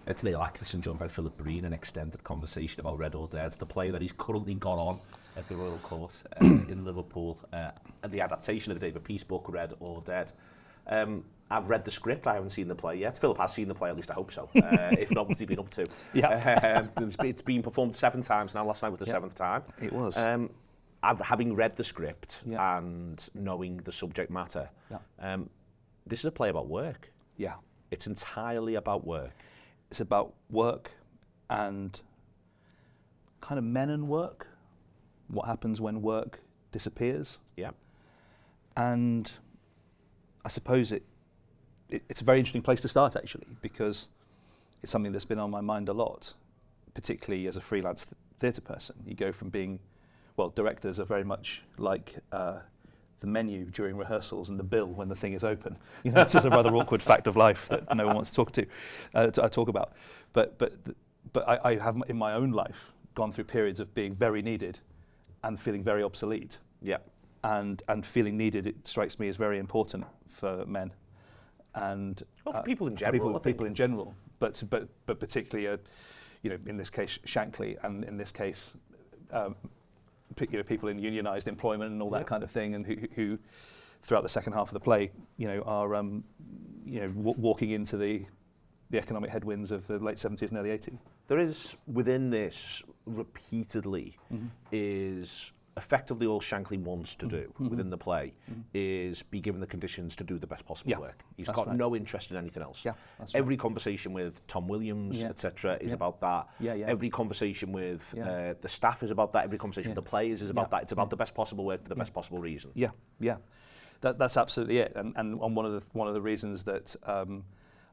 It's Neil Atkinson joined by Phillip Breen, an extended conversation about Red or Dead, the play that he's currently got on at the Royal Court in Liverpool, and the adaptation of the David Peace book, Red or Dead. I've read the script, I haven't seen the play yet. Philip has seen the play, at least I hope so. If not, what's he been up to? Yeah. It's been performed 7 times now, last night was the 7th time. It was. Having read the script and knowing the subject matter, this is a play about work. Yeah. It's entirely about work. It's about work and kind of men and work. What happens when work disappears. Yeah. And I suppose it's a very interesting place to start, actually, because it's something that's been on my mind a lot, particularly as a freelance theatre person. You go from being, well, directors are very much like the menu during rehearsals and the bill when the thing is open. You know, it's just a rather awkward fact of life that no one wants to talk about. But I have in my own life gone through periods of being very needed and feeling very obsolete. Yeah. And feeling needed, it strikes me as very important for men. And for people in general. People in general, but particularly, in this case, Shankly, and in this case, people in unionised employment and all that kind of thing, and who throughout the second half of the play, are walking into the economic headwinds of the late 70s and early 80s. There is within this repeatedly is effectively all Shankly wants to do within the play is be given the conditions to do the best possible work. He's got no interest in anything else. Yeah, every conversation with Tom Williams, etc., is about that. Every conversation with the staff is about that. Every conversation with the players is about that. It's about the best possible work for the best possible reason. Yeah. That's absolutely it. And one of the reasons that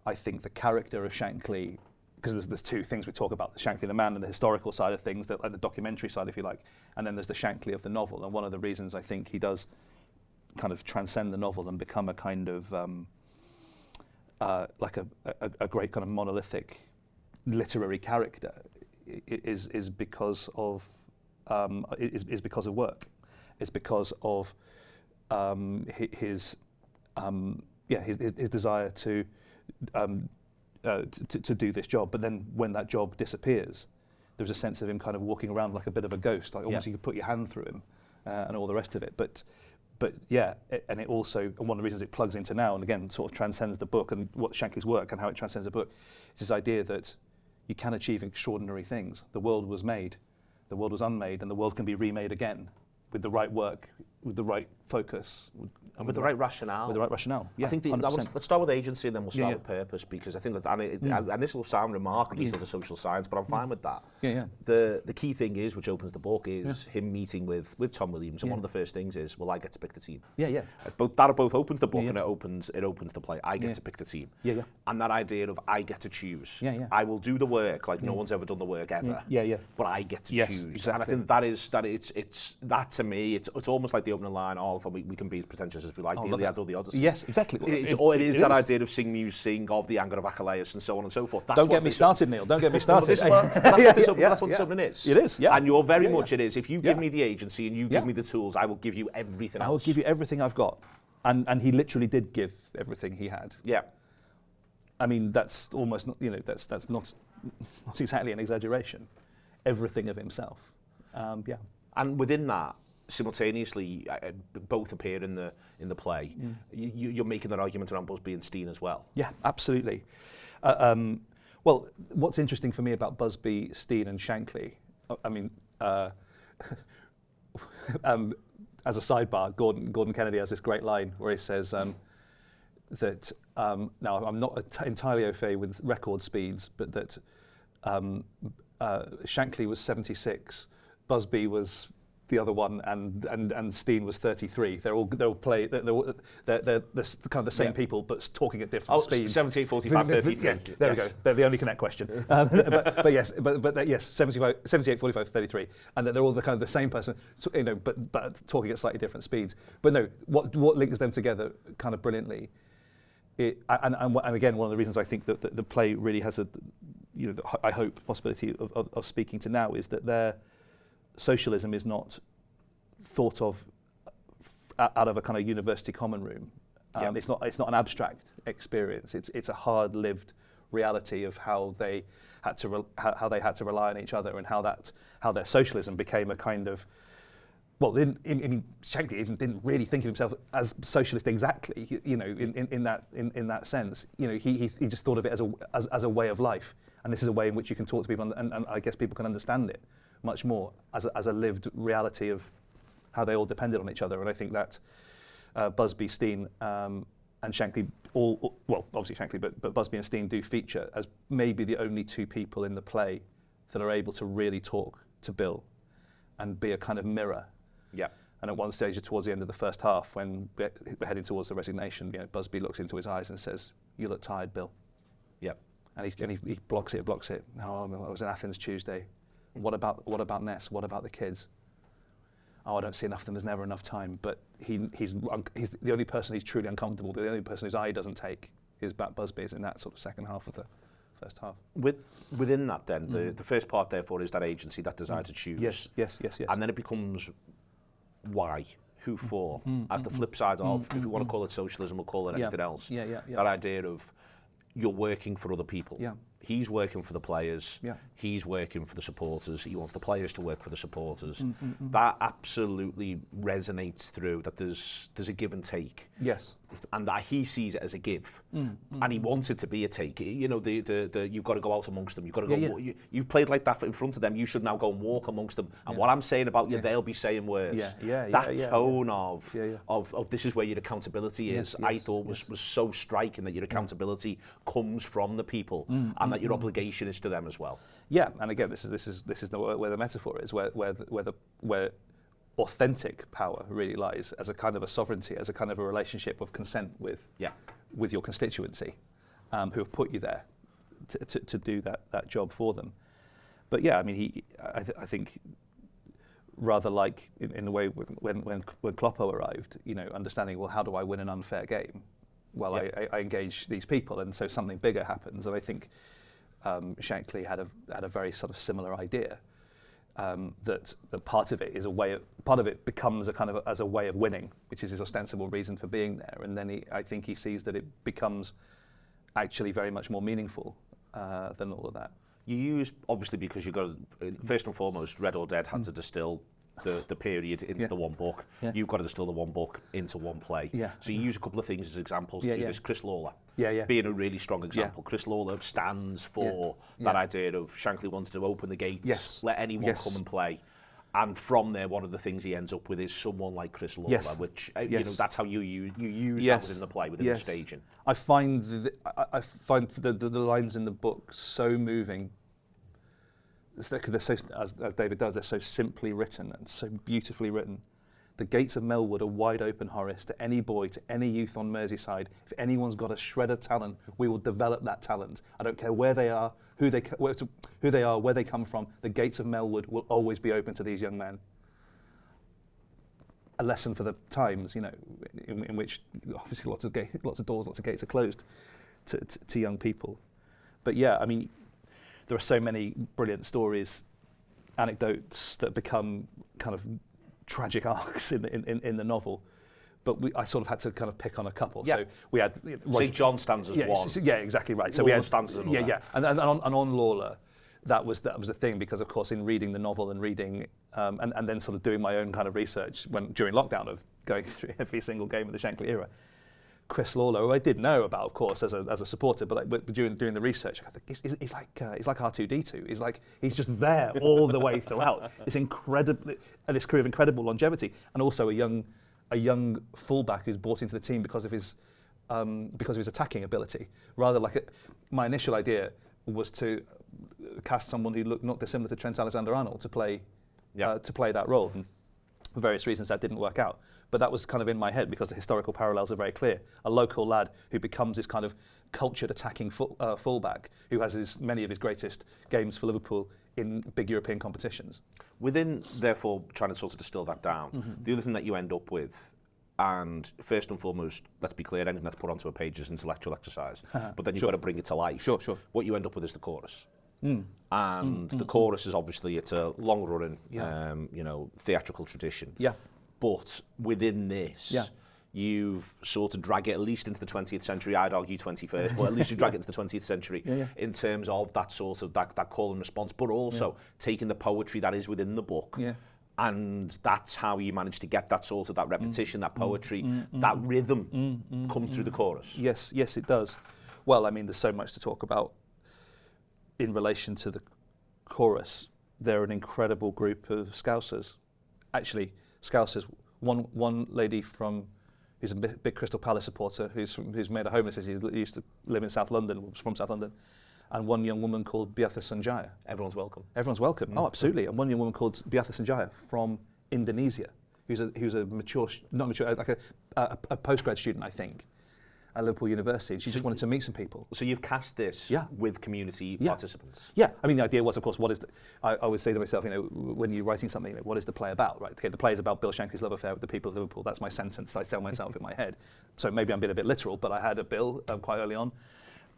I think the character of Shankly, because there's 2 things we talk about: the Shankly the man and the historical side of things, like the documentary side, if you like, and then there's the Shankly of the novel. And one of the reasons I think he does kind of transcend the novel and become a kind of like a great kind of monolithic literary character is because of because of work. It's because of his desire to do this job. But then when that job disappears, there's a sense of him kind of walking around like a bit of a ghost, like almost you could put your hand through him and all the rest of it. But and it also, and one of the reasons it plugs into now, and again sort of transcends the book and what Shankly's work and how it transcends the book, is this idea that you can achieve extraordinary things. The world was made, the world was unmade, and the world can be remade again with the right work, with the right focus, and with the right rationale. With the right rationale, yeah. I think let's start with agency and then we'll start with purpose, because I think that, and this will sound remarkably sort of social science, but I'm fine with that. The key thing is, which opens the book, is him meeting with Tom Williams, and one of the first things is, well, I get to pick the team. That both opens the book and it opens the play. I get to pick the team. And that idea of I get to choose. I will do the work like no one's ever done the work ever. But I get to choose. Exactly. And I think it's that to me, it's almost like the opening line, we can be as pretentious as we like, the Iliad or the Odyssey. Yes, exactly. It is that idea of sing muse, sing of the anger of Achilles and so on and so forth. Don't get me started, Neil. Don't get me started. That's what this opening is. It is, yeah. And you're very much it is. If you give me the agency and you give me the tools, I will give you everything else. I will give you everything I've got. And he literally did give everything he had. Yeah. I mean, that's almost, that's not exactly an exaggeration. Everything of himself. And within that, simultaneously, both appear in the play. You're making that argument around Busby and Steen as well. Yeah, absolutely. Well, what's interesting for me about Busby, Steen, and Shankly, as a sidebar, Gordon Kennedy has this great line where he says that now I'm not entirely au fait with record speeds, but that Shankly was 76, Busby was the other one, and Steen was 33. They're kind of the same people, but talking at different speeds. 78, 45, 33. There we go. They're the only connect question. but yes, 78, 45, 33, and that they're all the kind of the same person, but talking at slightly different speeds. But no, what links them together kind of brilliantly. And again, one of the reasons I think that the play really has I hope possibility of speaking to now is that their socialism is not thought of out of a kind of university common room. It's not an abstract experience. It's a hard-lived reality of how they had to how they had to rely on each other, and how their socialism became a kind of, well, Shankly even didn't really think of himself as socialist exactly, you know, in that sense. You know, he just thought of it as a way of life, and this is a way in which you can talk to people, and I guess people can understand it much more as a lived reality of how they all depended on each other. And I think that Busby, Steen, and Shankly well, obviously Shankly, but Busby and Steen do feature as maybe the only two people in the play that are able to really talk to Bill and be a kind of mirror. Yeah. And at one stage, towards the end of the first half, when we're heading towards the resignation, you know, Busby looks into his eyes and says, "You look tired, Bill." Yeah. And he blocks it. "Oh, I was in Athens Tuesday. What about Ness? What about the kids?" "Oh, I don't see enough of them. There's never enough time." But he's the only person he's truly uncomfortable. The only person whose eye he doesn't take is Busby, is in that sort of second half of the first half. Within that, then the first part, therefore, is that agency, that desire to choose. Yes. And then it becomes why, who for, as the flip side of, if we want to call it socialism or call it anything else. That idea of you're working for other people. Yeah. He's working for the players. Yeah. He's working for the supporters. He wants the players to work for the supporters. That absolutely resonates through, that there's a give and take. Yes. And that he sees it as a give. And he wants it to be a take. You know, the you've got to go out amongst them. You've got to go. You've played like that in front of them. You should now go and walk amongst them. And what I'm saying about you, they'll be saying worse. That tone of this is where your accountability is. I thought was so striking, that your accountability comes from the people, and that your obligation is to them as well. Yeah, and again, this is where the metaphor is, where authentic power really lies, as a kind of a sovereignty, as a kind of a relationship of consent with your constituency, who have put you there to do that job for them. But yeah, I mean, I think rather like in the way when Kloppo arrived, you know, understanding, well, how do I win an unfair game? Well, I engage these people, and so something bigger happens. And I think Shankly had a very sort of similar idea, that part of it is part of it becomes a kind of as a way of winning, which is his ostensible reason for being there. And then I think he sees that it becomes actually very much more meaningful than all of that. You use, obviously, because you've got, first and foremost, Red or Dead had to distill the period into the one book. You've got to distill the one book into one play. So you use a couple of things as examples through this. Chris Lawler being a really strong example. Chris Lawler stands for that idea of Shankly wants to open the gates, let anyone come and play. And from there, one of the things he ends up with is someone like Chris Lawler, which you know, that's how you use that within the play, within the staging. I find the lines in the book so moving. They're so, as David does, they're so simply written and so beautifully written. The gates of Melwood are wide open, Horace, to any boy, to any youth on Merseyside. If anyone's got a shred of talent, we will develop that talent. I don't care where they are, who they are, where they come from. The gates of Melwood will always be open to these young men. A lesson for the times, you know, in which obviously lots of doors, lots of gates are closed to young people. But yeah, I mean, there are so many brilliant stories, anecdotes that become kind of tragic arcs in the novel. But I sort of had to kind of pick on a couple. So we had St. John stands as one. Yeah, exactly right. So Lawler we had stands as another. And on Lawler, that was a thing, because of course in reading the novel and reading and then sort of doing my own kind of research during lockdown of going through every single game of the Shankly era. Chris Lawler, who I did know about, of course, as a supporter, but during doing the research, I think he's like R2D2. He's just there all the way throughout. It's incredible, this career of incredible longevity, and also a young fullback who's brought into the team because of his attacking ability. Rather, my initial idea was to cast someone who looked not dissimilar to Trent Alexander-Arnold to play that role. And for various reasons, that didn't work out. But that was kind of in my head because the historical parallels are very clear. A local lad who becomes this kind of cultured attacking fullback who has many of his greatest games for Liverpool in big European competitions. Within, therefore, trying to sort of distill that down, the other thing that you end up with, and first and foremost, let's be clear, anything that's put onto a page is intellectual exercise, but then you've got to bring it to life. Sure. What you end up with is the chorus. And the chorus is obviously, it's a long-running, theatrical tradition. Yeah. But within this, you've sort of drag it at least into the 20th century, I'd argue 21st, but at least you drag it into the 20th century in terms of that sort of that call and response, but also taking the poetry that is within the book. And that's how you manage to get that sort of that repetition, that poetry, that rhythm comes through the chorus. Yes, it does. Well, I mean, there's so much to talk about in relation to the chorus. They're an incredible group of Scousers. Actually, Scousers, one lady who's a big Crystal Palace supporter, who's made a home in the city, used to live in South London, was from South London, and one young woman called Beatha Sanjaya. Everyone's welcome. Everyone's welcome. Oh, absolutely. And one young woman called Beatha Sanjaya from Indonesia, who's a postgrad student, I think, at Liverpool University. And she just wanted to meet some people. So you've cast this with community participants. Yeah. I mean, the idea was, of course, I always say to myself, when you're writing something, what is the play about, right? Okay, the play is about Bill Shankly's love affair with the people of Liverpool. That's my sentence I tell myself in my head. So maybe I'm being a bit literal, but I had a bill quite early on.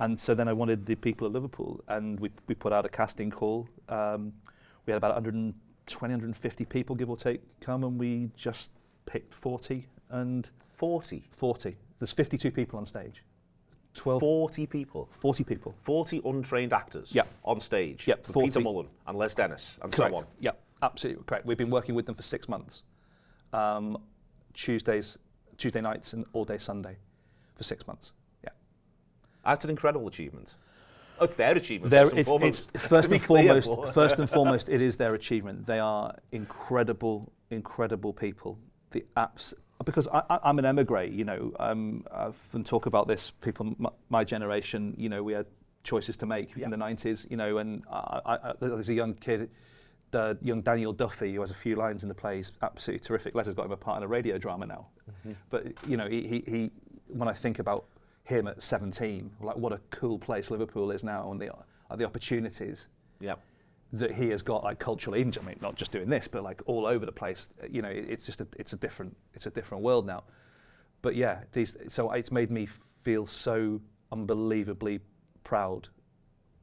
And so then I wanted the people of Liverpool, and we put out a casting call. We had about 120, 150 people, give or take, come, and we just picked 40. 40? 40. There's 52 people on stage. 40 people? 40 people. 40 untrained actors on stage. Yep. Peter Mullen and Les Dennis and correct. So on. Yeah, absolutely correct. We've been working with them for 6 months. Tuesday nights and all day Sunday for 6 months. That's an incredible achievement. Oh, it's their achievement. First and foremost, it is their achievement. They are incredible people. Because I'm an emigre, I often talk about this. People, my generation, we had choices to make in the 90s, and there's a young kid, young Daniel Duffy, who has a few lines in the play. He's absolutely terrific. Les has got him a part in a radio drama now. But he when I think about him at 17, like what a cool place Liverpool is now, and the opportunities that he has got, like culturally, I mean, not just doing this, but like all over the place. It's a different world now. But so it's made me feel so unbelievably proud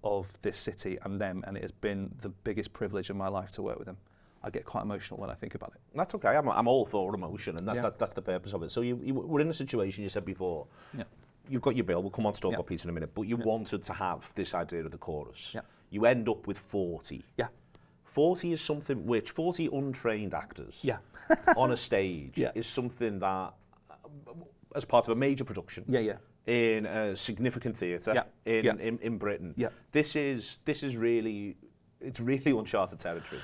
of this city and them, and it has been the biggest privilege of my life to work with them. I get quite emotional when I think about it. That's okay. I'm all for emotion, and that's the purpose of it. So you were in a situation, you said before. You've got your bill, we'll come on to talk about Peter in a minute, but you wanted to have this idea of the chorus. You end up with 40. 40 is something which 40 untrained actors on a stage is something that, as part of a major production in a significant theatre in Britain, this is really uncharted territory.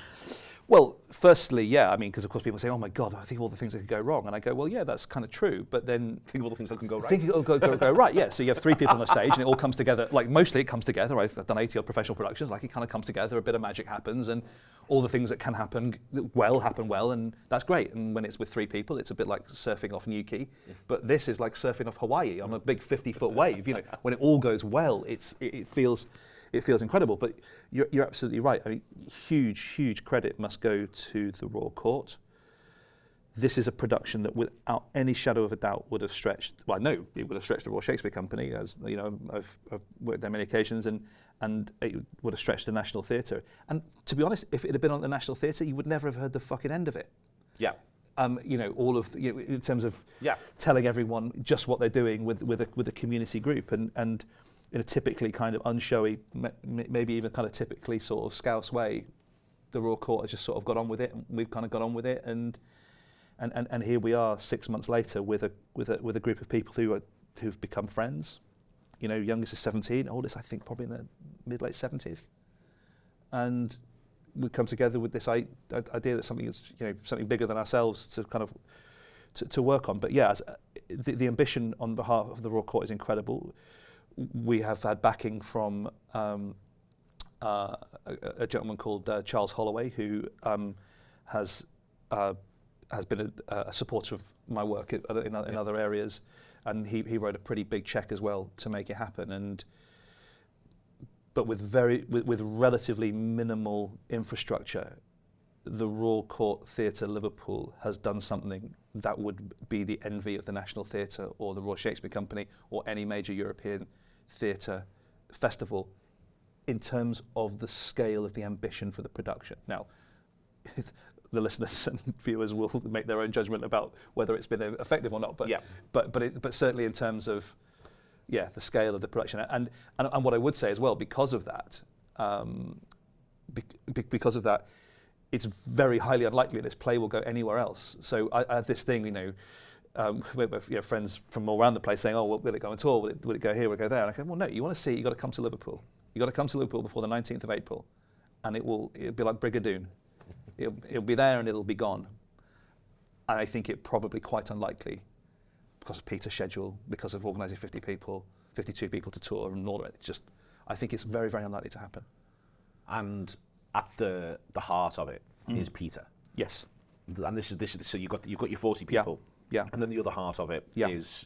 Well, firstly, I mean, because of course people say, oh my God, I think of all the things that could go wrong. And I go, well, yeah, that's kind of true. But then think of all the things that can go right. Think it'll go right, yeah. So you have 3 people on a stage and it all comes together. Like mostly it comes together. I've done 80 odd professional productions. Like it kind of comes together, a bit of magic happens, and all the things that can happen well, and that's great. And when it's with 3 people, it's a bit like surfing off Newquay. But this is like surfing off Hawaii on a big 50-foot wave. When it all goes well, it feels incredible. But you're absolutely right. I mean, huge credit must go to the Royal Court. This is a production that, without any shadow of a doubt, would have stretched. Well, I know it would have stretched the Royal Shakespeare Company, as I've worked there many occasions, and it would have stretched the National Theatre. And to be honest, if it had been on the National Theatre, you would never have heard the fucking end of it. All of in terms of telling everyone just what they're doing with a community group, and in a typically kind of unshowy, maybe even kind of typically sort of Scouse way, the Royal Court has just sort of got on with it, and we've kind of got on with it, and here we are 6 months later with a group of people who've become friends. Youngest is 17, oldest I think probably in the mid-late 70s, and we come together with this idea that something is something bigger than ourselves to kind of to work on. But the ambition on behalf of the Royal Court is incredible. We have had backing from a gentleman called Charles Holloway, who has been a supporter of my work in other areas, and he wrote a pretty big cheque as well to make it happen. But with relatively minimal infrastructure, the Royal Court Theatre Liverpool has done something that would be the envy of the National Theatre or the Royal Shakespeare Company or any major European theatre festival in terms of the scale of the ambition for the production. Now, the listeners and viewers will make their own judgment about whether it's been effective or not. But certainly in terms of the scale of the production and what I would say as well, because of that, it's very highly unlikely this play will go anywhere else. So I have this thing, with friends from all around the place saying, "Oh, well, will it go on tour? Will it go here? Will it go there?" And I go, "Well, no. You want to see it? You got to come to Liverpool. You got to come to Liverpool before the 19th of April, and it'll be like Brigadoon. It'll be there and it'll be gone." And I think it probably quite unlikely, because of Peter's schedule, because of organising 52 people to tour and all that. I think it's very, very unlikely to happen. And at the heart of it is Peter. Yes. And this is so you've got your 40 people. Yeah. And then the other heart of it is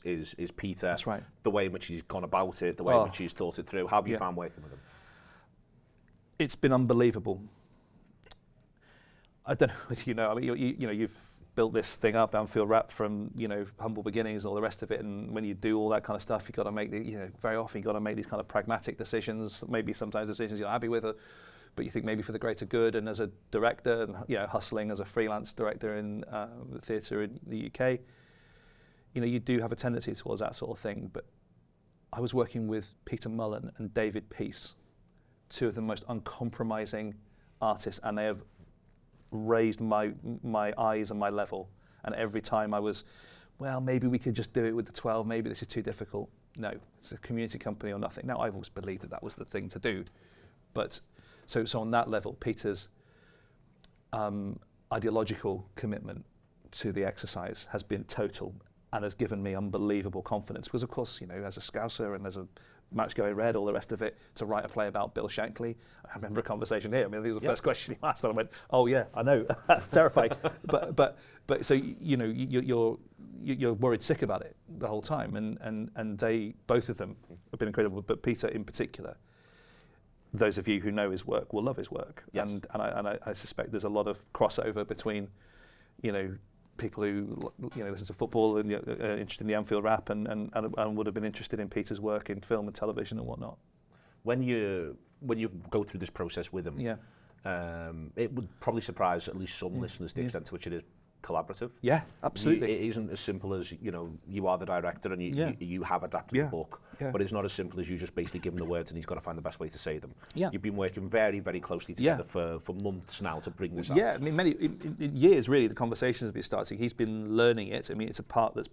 Peter. That's right. The way in which he's gone about it, the way in which he's thought it through. How have you found working with him? It's been unbelievable. I don't know if you know. I mean, you've built this thing up, Anfield Wrap, from humble beginnings and all the rest of it. And when you do all that kind of stuff, you got to make very often you got to make these kind of pragmatic decisions. Maybe sometimes decisions you're not happy with, but you think maybe for the greater good. And as a director, and hustling as a freelance director in theatre in the UK, you do have a tendency towards that sort of thing. But I was working with Peter Mullen and David Peace, two of the most uncompromising artists, and they have raised my eyes and my level. And every time I was, well, maybe we could just do it with the 12. Maybe this is too difficult. No, it's a community company or nothing. Now, I've always believed that was the thing to do, but. So on that level, Peter's ideological commitment to the exercise has been total and has given me unbelievable confidence. Because, of course, as a Scouser and as a match going red, all the rest of it, to write a play about Bill Shankly. I remember a conversation here. I mean, this was the first question he asked, and I went, "Oh yeah, I know." That's terrifying. but so you're worried sick about it the whole time, and they, both of them, have been incredible. But Peter in particular. Those of you who know his work will love his work, and I suspect there's a lot of crossover between, people who listen to football and interested in the Anfield Wrap and would have been interested in Peter's work in film and television and whatnot. When you go through this process with him, it would probably surprise at least some listeners the extent to which it is collaborative. Yeah, absolutely. It isn't as simple as you are the director and you have adapted the book, but it's not as simple as you just basically give him the words and he's got to find the best way to say them. You've been working very, very closely together for months now to bring this out. I mean, in years really. The conversations have been starting. He's been learning it. I mean, it's a part that's,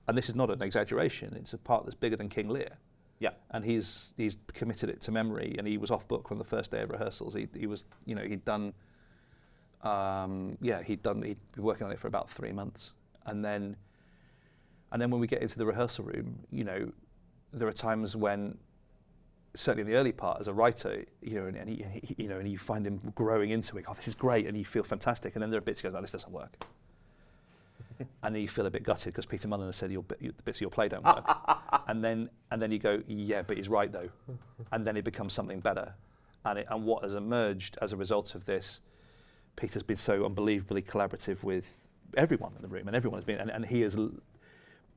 and this is not an exaggeration, it's a part that's bigger than King Lear. Yeah, and he's committed it to memory, and he was off book from the first day of rehearsals. He was he'd done. He'd been working on it for about 3 months, and then when we get into the rehearsal room, there are times when, certainly in the early part as a writer, and you find him growing into it. Oh, this is great, and you feel fantastic. And then there are bits he goes, "Oh, this doesn't work," and then you feel a bit gutted because Peter Mullen has said the bits of your play don't work. and then you go, "Yeah, but he's right though," and then it becomes something better. And what has emerged as a result of this. Peter's been so unbelievably collaborative with everyone in the room, and everyone has been, and he is,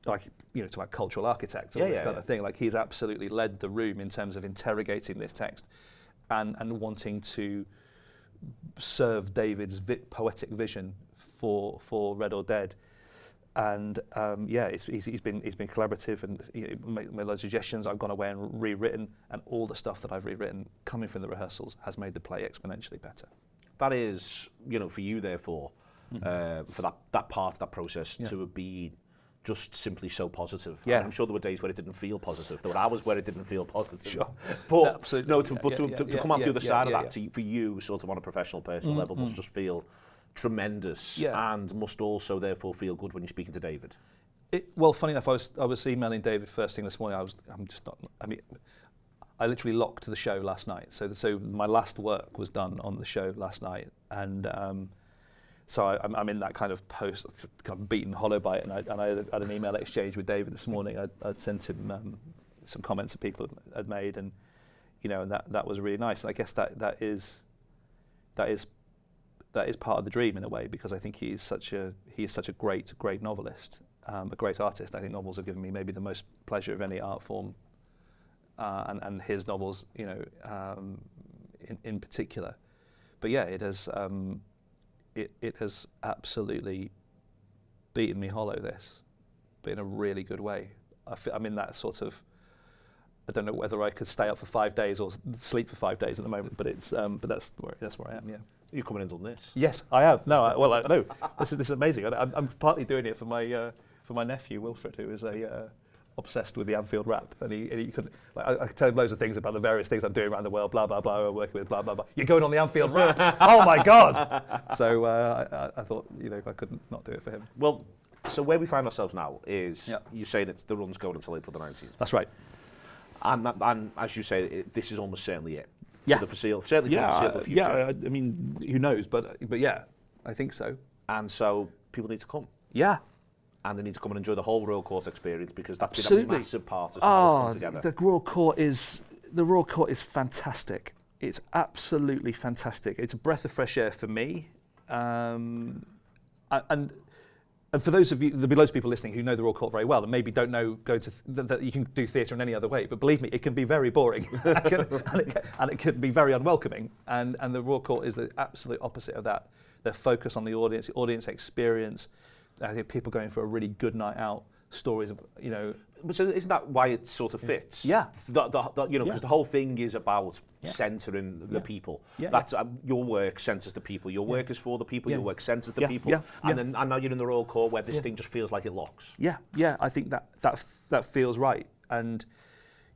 like, to our cultural architect, all this kind of thing. Like, he's absolutely led the room in terms of interrogating this text, and wanting to serve David's poetic vision for Red or Dead. And he's been collaborative and made loads of suggestions. I've gone away and rewritten, and all the stuff that I've rewritten coming from the rehearsals has made the play exponentially better. That is, for you, therefore, for that part of that process to have been just simply so positive. Yeah. I'm sure there were days where it didn't feel positive. There were hours where it didn't feel positive. Sure. But absolutely. To come out the other side of that, for you, sort of on a professional, personal level, must just feel tremendous and must also, therefore, feel good when you're speaking to David. Well, funny enough, I was emailing David first thing this morning. I literally locked the show last night. So my last work was done on the show last night, and so I'm in that kind of post, kind of beaten hollow by it. And I had an email exchange with David this morning. I'd sent him some comments that people had made, and and that was really nice. And I guess that is part of the dream in a way, because I think he is such a great novelist, a great artist. I think novels have given me maybe the most pleasure of any art form. And his novels, in particular, but it has it has absolutely beaten me hollow, this, but in a really good way. I'm in that sort of, I don't know whether I could stay up for 5 days or sleep for 5 days at the moment, but it's but that's where I am. Yeah. You're coming in on this? Yes, I have. No, no. This is amazing. I'm partly doing it for my nephew Wilfred, who is obsessed with the Anfield Wrap, and he could. Like, I tell him loads of things about the various things I'm doing around the world. Blah blah blah. I'm working with blah blah blah. You're going on the Anfield Wrap? Oh my God! So I thought, I couldn't not do it for him. Well, so where we find ourselves now is you say that the run's going until April the 19th. That's right. And as you say, this is almost certainly it. Yeah. For the foreseeable, certainly for the foreseeable future. Yeah, I mean, who knows? But yeah, I think so. And so people need to come. Yeah. And they need to come and enjoy the whole Royal Court experience, because that's been a massive part of how it's come together. The Royal Court is fantastic. It's absolutely fantastic. It's a breath of fresh air for me. And for those of you, there'll be loads of people listening who know the Royal Court very well and maybe don't know that you can do theatre in any other way. But believe me, it can be very boring and it can be very unwelcoming. And the Royal Court is the absolute opposite of that. Their focus on the audience experience, people going for a really good night out, stories of, But so isn't that why it sort of fits? Yeah. Because the whole thing is about centering the people. Yeah. That's your work centers the people. Your work is for the people. Your work centers the people. Yeah. And now you're in the Royal Court where this thing just feels like it locks. Yeah. Yeah. I think that feels right. And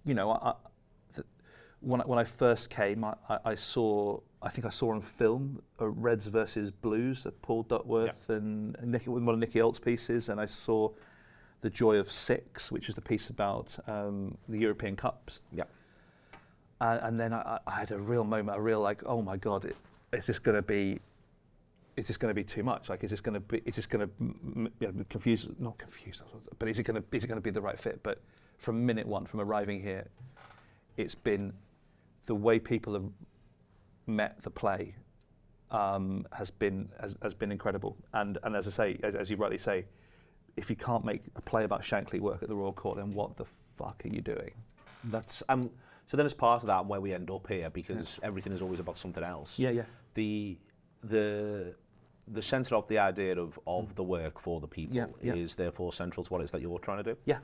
when I first came, I saw on film Reds versus Blues, Paul Duckworth and one of Nicky Holt's pieces, and I saw The Joy of Six, which is the piece about the European Cups. Yeah. And then I had a real moment, oh my God, is this going to be too much? Like, is this going to confuse? Not confuse, but is it going to be the right fit? But from minute one, from arriving here, it's been the way people have met the play has been incredible. And as I say, as you rightly say, if you can't make a play about Shankly work at the Royal Court, then what the fuck are you doing? That's so then as part of that, and where we end up here, because everything is always about something else. Yeah, yeah. The centre of the idea of the work for the people is therefore central to what it is that you're trying to do. Yeah.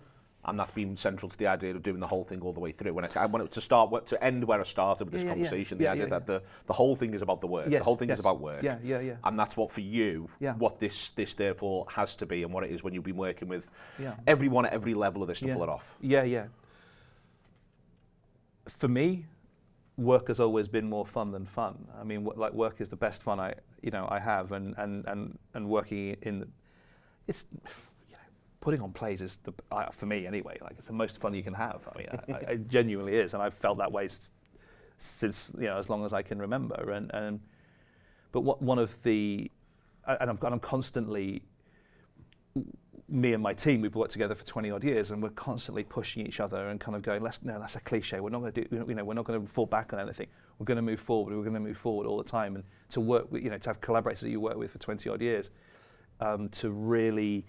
And that's been central to the idea of doing the whole thing all the way through. I wanted to end where I started with this conversation, the idea that the whole thing is about the work. Yes, the whole thing is about work. Yeah. And that's what, for you, what this therefore has to be, and what it is when you've been working with everyone at every level of this to pull it off. Yeah. For me, work has always been more fun than fun. I mean, work is the best fun I have, and working it's. Putting on plays is for me anyway. Like, it's the most fun you can have. I mean, it genuinely is, and I've felt that way since as long as I can remember. But one of the, and I'm constantly, me and my team, we've worked together for 20 odd years, and we're constantly pushing each other and kind of going, that's a cliche. We're not going to do, we're not going to fall back on anything. We're going to move forward. We're going to move forward all the time, and to work with, to have collaborators that you work with for 20 odd years, to really.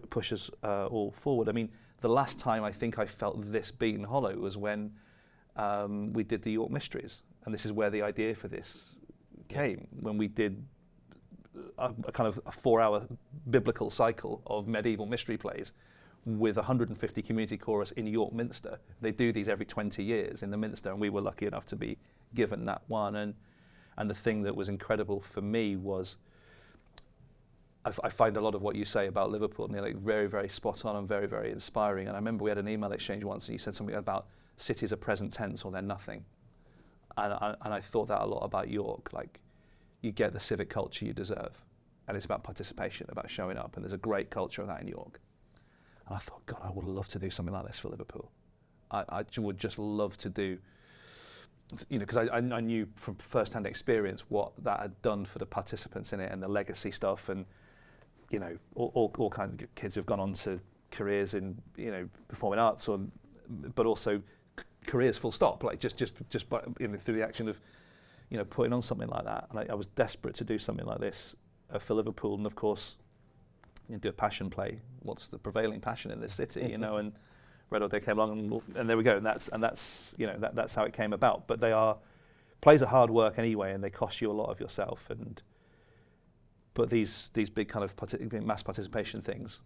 Push us all forward. I mean, the last time I think I felt this beaten hollow was when we did the York Mysteries, and this is where the idea for this came, when we did a kind of a 4-hour biblical cycle of medieval mystery plays with 150 community chorus in York Minster. They do these every 20 years in the Minster, and we were lucky enough to be given that one. And the thing that was incredible for me was, I find a lot of what you say about Liverpool nearly very, very spot on and very, very inspiring. And I remember we had an email exchange once, and you said something about cities are present tense or they're nothing. And I thought that a lot about York. Like, you get the civic culture you deserve, and it's about participation, about showing up. And there's a great culture of that in York. And I thought, God, I would love to do something like this for Liverpool. I would just love to do, because I knew from first-hand experience what that had done for the participants in it, and the legacy stuff, and all kinds of kids who've gone on to careers in performing arts, but also careers full stop, like just by, through the action of putting on something like that. And I was desperate to do something like this for Liverpool, and of course do a passion play. What's the prevailing passion in this city? And Red Hot Day came along, and there we go. And that's how it came about. But plays are hard work anyway, and they cost you a lot of yourself. And But these big kind of mass participation things,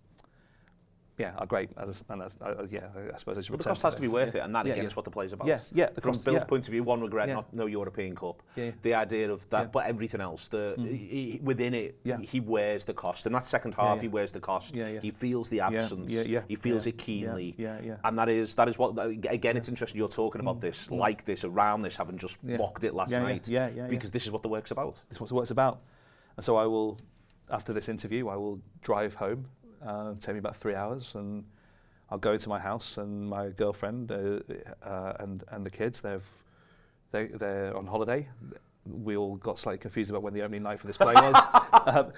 are great. I suppose it's. But the cost has to be worth it, and that again is what the play's about. Yes, From Bill's point of view, one regret, no European Cup. The idea of that, but everything else, within it, he wears the cost. In that second half, he wears the cost. He feels the absence. He feels it keenly. And that is what. Again, it's interesting you're talking about this, like this, around this, having just walked it last night. Because this is what the work's about. This is what the work's about. And so I will, after this interview, I will drive home. Take me about 3 hours, and I'll go into my house, and my girlfriend and the kids, they're on holiday. We all got slightly confused about when the opening night for this play was,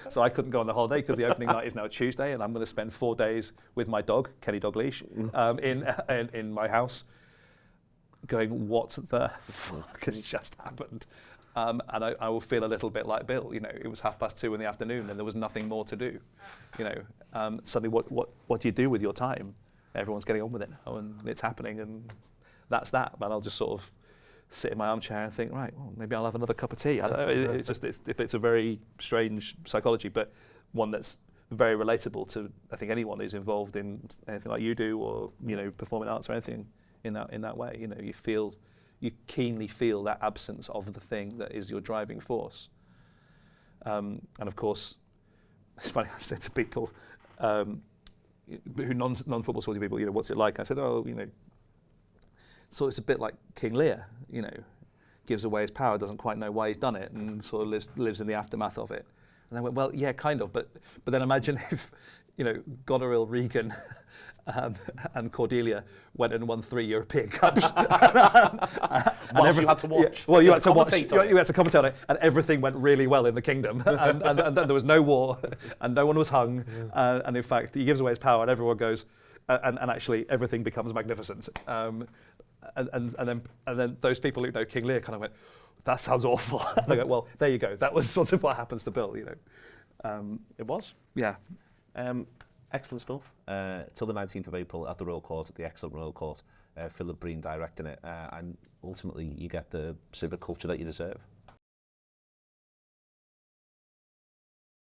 so I couldn't go on the holiday because the opening night is now Tuesday, and I'm going to spend 4 days with my dog, Kenny Dogleash, in my house, going, what the fuck has just happened? And I will feel a little bit like Bill. It was 2:30 in the afternoon, and there was nothing more to do. Suddenly, what do you do with your time? Everyone's getting on with it now, and it's happening, and that's that. And I'll just sort of sit in my armchair and think, right, well, maybe I'll have another cup of tea. I don't know. It's a very strange psychology, but one that's very relatable to, I think, anyone who's involved in anything like you do, or performing arts or anything in that way. You keenly feel that absence of the thing that is your driving force. And of course, it's funny, I said to people, who non-football sporty people, what's it like? I said, so it's a bit like King Lear, gives away his power, doesn't quite know why he's done it, and sort of lives in the aftermath of it. And I went, well, yeah, kind of, but then imagine if, Goneril, Regan, and Cordelia went and won 3 European Cups. And you had to watch. You had to watch. You had to commentate on it, and everything went really well in the kingdom, and there was no war, and no one was hung, and in fact, he gives away his power, and everyone goes, and actually everything becomes magnificent. And then those people who know King Lear kind of went, that sounds awful. And I go, well, there you go. That was sort of what happens to Bill, It was. Yeah. Excellent stuff. Till the 19th of April at the Royal Court, at the excellent Royal Court. Phillip Breen directing it, and ultimately you get the civic culture that you deserve.